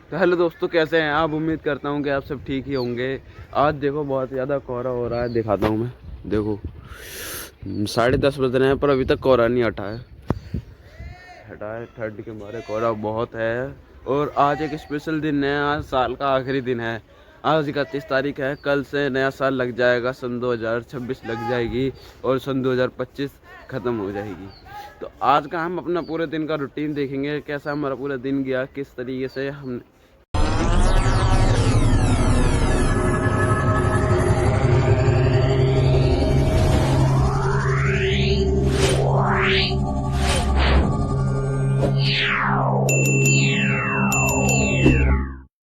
तो हेलो दोस्तों, कैसे हैं आप? उम्मीद करता हूँ कि आप सब ठीक ही होंगे। आज देखो बहुत ज़्यादा कोहरा हो रहा है, दिखाता हूँ मैं। देखो 10:30 बज रहे हैं पर अभी तक कोहरा नहीं हटा है। ठंड के मारे कोहरा बहुत है। और आज एक स्पेशल दिन है, आज साल का आखिरी दिन है। आज 31 तारीख है, कल से नया साल लग जाएगा, सन 2026 लग जाएगी और सन 2025 ख़त्म हो जाएगी। तो आज का हम अपना पूरे दिन का रूटीन देखेंगे, कैसा हमारा पूरा दिन गया, किस तरीके से हम।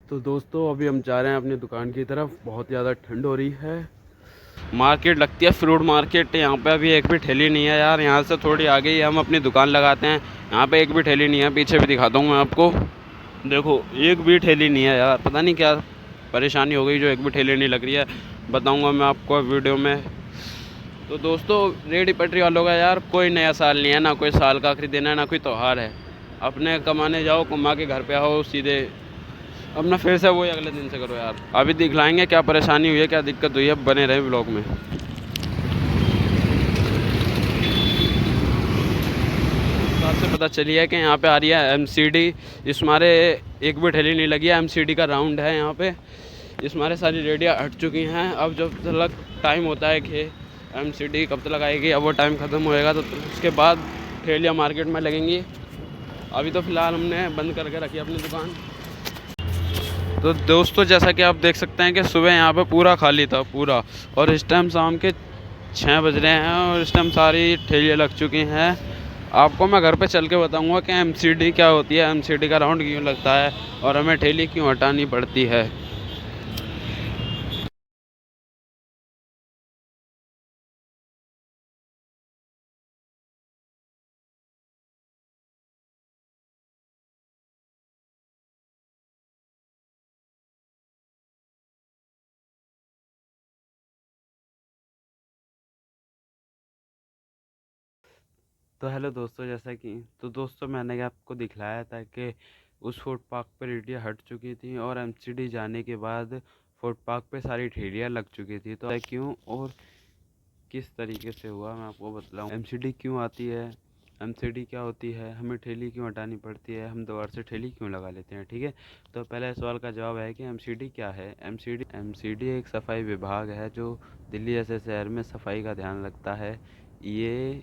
तो दोस्तों अभी हम जा रहे हैं अपनी दुकान की तरफ। बहुत ज़्यादा ठंड हो रही है। मार्केट लगती है, फ्रूट मार्केट। यहाँ पे अभी एक भी ठेली नहीं है यार। यहाँ से थोड़ी आगे ही हम अपनी दुकान लगाते हैं। यहाँ पे एक भी ठेली नहीं है। पीछे भी दिखाता हूँ मैं आपको। देखो एक भी ठेली नहीं है यार। पता नहीं क्या परेशानी हो गई जो एक भी ठेली नहीं लग रही है। बताऊँगा मैं आपको वीडियो में। तो दोस्तों रेडी पटरी वालों का यार कोई नया साल नहीं है, ना कोई साल का आखिरी दिन है, ना कोई त्यौहार है। अपने कमाने जाओ, कमा के घर पे आओ सीधे, अपना फिर से वही अगले दिन से करो यार। अभी दिखलाएंगे क्या परेशानी हुई है, क्या दिक्कत हुई है। बने रहे ब्लॉग में। बात से पता चली है कि यहाँ पे आ रही है एमसीडी। इस मारे एक भी ठेली नहीं लगी है। एमसीडी का राउंड है यहाँ पे। इस मारे सारी रेडियाँ हट चुकी हैं। अब जब तक टाइम होता है कि एमसीडी कब तक आएगी, अब वो टाइम ख़त्म होएगा तो उसके बाद ठेलियाँ मार्केट में लगेंगी। अभी तो फ़िलहाल हमने बंद करके रखी अपनी दुकान। तो दोस्तों जैसा कि आप देख सकते हैं कि सुबह यहाँ पे पूरा खाली था पूरा, और इस टाइम शाम के 6 बज रहे हैं और इस टाइम सारी ठेलियाँ लग चुकी हैं। आपको मैं घर पे चल के बताऊंगा कि एमसीडी क्या होती है, एमसीडी का राउंड क्यों लगता है और हमें ठेली क्यों हटानी पड़ती है। तो हेलो दोस्तों, जैसा कि तो दोस्तों मैंने आपको दिखलाया था कि उस फूड पार्क पर रेडियाँ हट चुकी थी और एमसीडी जाने के बाद फूड पार्क पे सारी ठेलियाँ लग चुकी थी। तो क्यों और किस तरीके से हुआ मैं आपको बतलाऊँ। एमसीडी क्यों आती है, एमसीडी क्या होती है, हमें ठेली क्यों हटानी पड़ती है, हम दोबारा से ठेली क्यों लगा लेते हैं। ठीक है, तो पहले सवाल का जवाब है कि एमसीडी क्या है। एमसीडी एक सफाई विभाग है जो दिल्ली जैसे शहर में सफाई का ध्यान रखता है। ये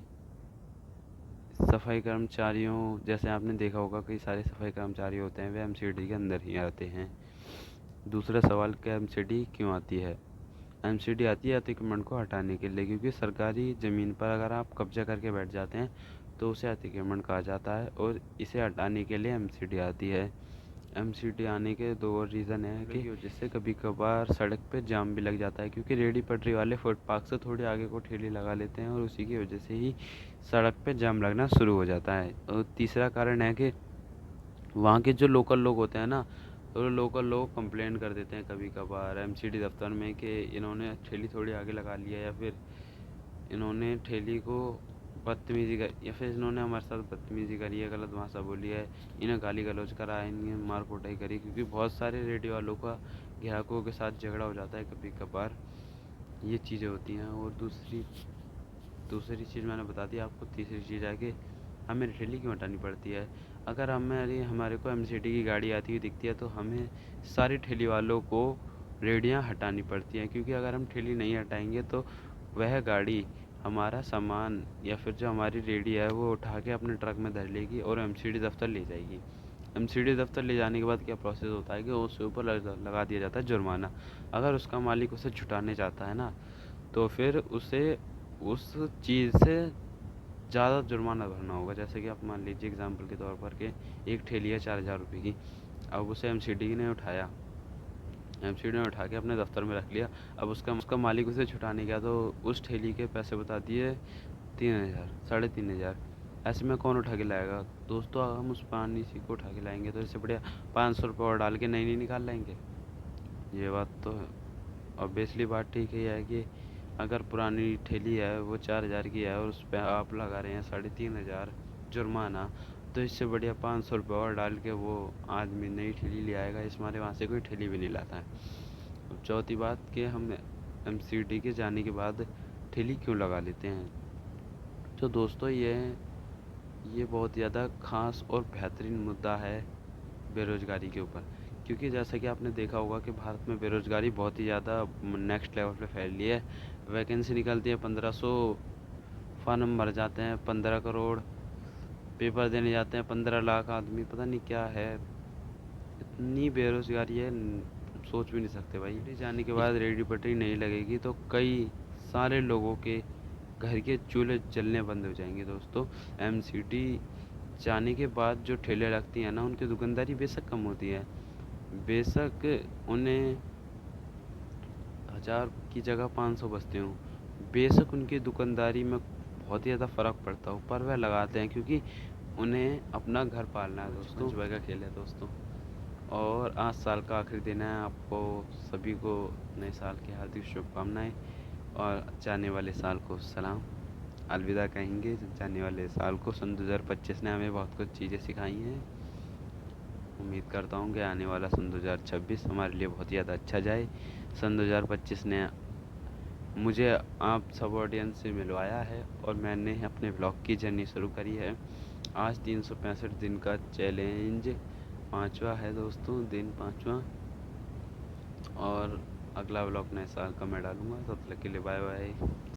सफाई कर्मचारियों, जैसे आपने देखा होगा कई सारे सफाई कर्मचारी होते हैं, वे एमसीडी के अंदर ही आते हैं। दूसरा सवाल, क्या एमसीडी क्यों आती है। एमसीडी आती है अतिक्रमण को हटाने के लिए, क्योंकि सरकारी ज़मीन पर अगर आप कब्जा करके बैठ जाते हैं तो उसे अतिक्रमण कहा जाता है, और इसे हटाने के लिए एमसीडी आती है। एमसीडी आने के दो और रीज़न है कि जिससे कभी कभार सड़क पे जाम भी लग जाता है, क्योंकि रेडी पटरी वाले फुटपाथ से थोड़े आगे को ठेली लगा लेते हैं और उसी की वजह से ही सड़क पे जाम लगना शुरू हो जाता है। और तीसरा कारण है कि वहाँ के जो लोकल लोग होते हैं ना, तो लोकल लोग कंप्लेन कर देते हैं कभी कभार एमसीडी दफ्तर में कि इन्होंने ठेली थोड़ी आगे लगा लिया, या फिर इन्होंने ठेली को बदतमीज़ी कर, या फिर इन्होंने हमारे साथ बदतमीज़ी करी है, गलत भाषा बोली है, इन्हें गाली गलौज करा है, इन्हें मार कुटाई करी। क्योंकि बहुत सारे रेडियो वालों का ग्राहकों के साथ झगड़ा हो जाता है कभी कभार। ये चीज़ें होती हैं। और दूसरी दूसरी चीज़ मैंने बता दी आपको। तीसरी चीज़ है कि हमें ठेली क्यों हटानी पड़ती है। अगर हमारे को एमसीडी की गाड़ी आती हुई दिखती है तो हमें सारी ठेली वालों को रेडियाँ हटानी पड़ती हैं, क्योंकि अगर हम ठेली नहीं हटाएंगे तो वह गाड़ी हमारा सामान या फिर जो हमारी रेडी है वो उठा के अपने ट्रक में धर लेगी और एमसीडी दफ्तर ले जाएगी। एमसीडी दफ्तर ले जाने के बाद क्या प्रोसेस होता है कि उसके ऊपर लगा दिया जाता है जुर्माना। अगर उसका मालिक उसे छुटाने चाहता है ना, तो फिर उसे उस चीज़ से ज़्यादा जुर्माना भरना होगा। जैसे कि आप मान लीजिए एग्जांपल के तौर पर कि एक ठेली है 4,000 रुपये की। अब उसे एमसीडी ने उठाया, एमसीडी ने उठा के अपने दफ्तर में रख लिया। अब उसका मालिक उसे छुटाने गया तो उस ठेली के पैसे बता दिए 3,000, 3,500। ऐसे में कौन उठा के लाएगा दोस्तों। हम उस पुरानी सी को उठा के लाएंगे तो इससे बढ़िया 500 रुपये और डाल के नई नई निकाल लाएंगे। ये बात तो ऑब्वियसली बात ठीक है कि अगर पुरानी ठेली है वो 4,000 की है और उस पर आप लगा रहे हैं 3,500 जुर्माना, तो इससे बढ़िया 500 रुपये और डाल के वो आदमी नई ठेली ले आएगा, इस मारे वहाँ से कोई ठेली भी नहीं लाता है। अब चौथी बात कि हम एमसीडी के जाने के बाद ठेली क्यों लगा लेते हैं। तो दोस्तों ये बहुत ज़्यादा ख़ास और बेहतरीन मुद्दा है बेरोज़गारी के ऊपर, क्योंकि जैसा कि आपने देखा होगा कि भारत में बेरोज़गारी बहुत ही ज़्यादा नेक्स्ट लेवल पे फैली है। वैकेंसी निकलती है 1500, फॉर्म भर जाते हैं 15 करोड़, पेपर देने जाते हैं 15 लाख आदमी, पता नहीं क्या है, इतनी बेरोज़गारी है सोच भी नहीं सकते भाई। दिल्ली जाने के बाद रेहड़ी पटरी नहीं लगेगी तो कई सारे लोगों के घर के चूल्हे जलने बंद हो जाएंगे दोस्तों। एमसीडी जाने के बाद जो ठेले लगती हैं ना, उनकी दुकानदारी बेशक कम होती है, बेशक उन्हें 1000 की जगह 500 बचते हों, बेशक उनकी दुकानदारी में बहुत ही ज़्यादा फ़र्क पड़ता हो, पर वह लगाते हैं क्योंकि उन्हें अपना घर पालना है दोस्तों। सुबह का खेल है दोस्तों, और आज साल का आखिरी दिन है। आपको सभी को नए साल की हार्दिक शुभकामनाएं, और जाने वाले साल को सलाम, अलविदा कहेंगे जाने वाले साल को। सन 2025 ने हमें बहुत कुछ चीज़ें सिखाई हैं। उम्मीद करता हूँ कि आने वाला सन 2026 हमारे लिए बहुत ही ज़्यादा अच्छा जाए। सन 2025 ने मुझे आप सब ऑडियंस से मिलवाया है, और मैंने अपने ब्लॉग की जर्नी शुरू करी है। आज 365 दिन का चैलेंज 5वां है दोस्तों, दिन 5वां, और अगला ब्लॉग नए साल का मैं डालूँगा। तब तक के लिए बाय बाय।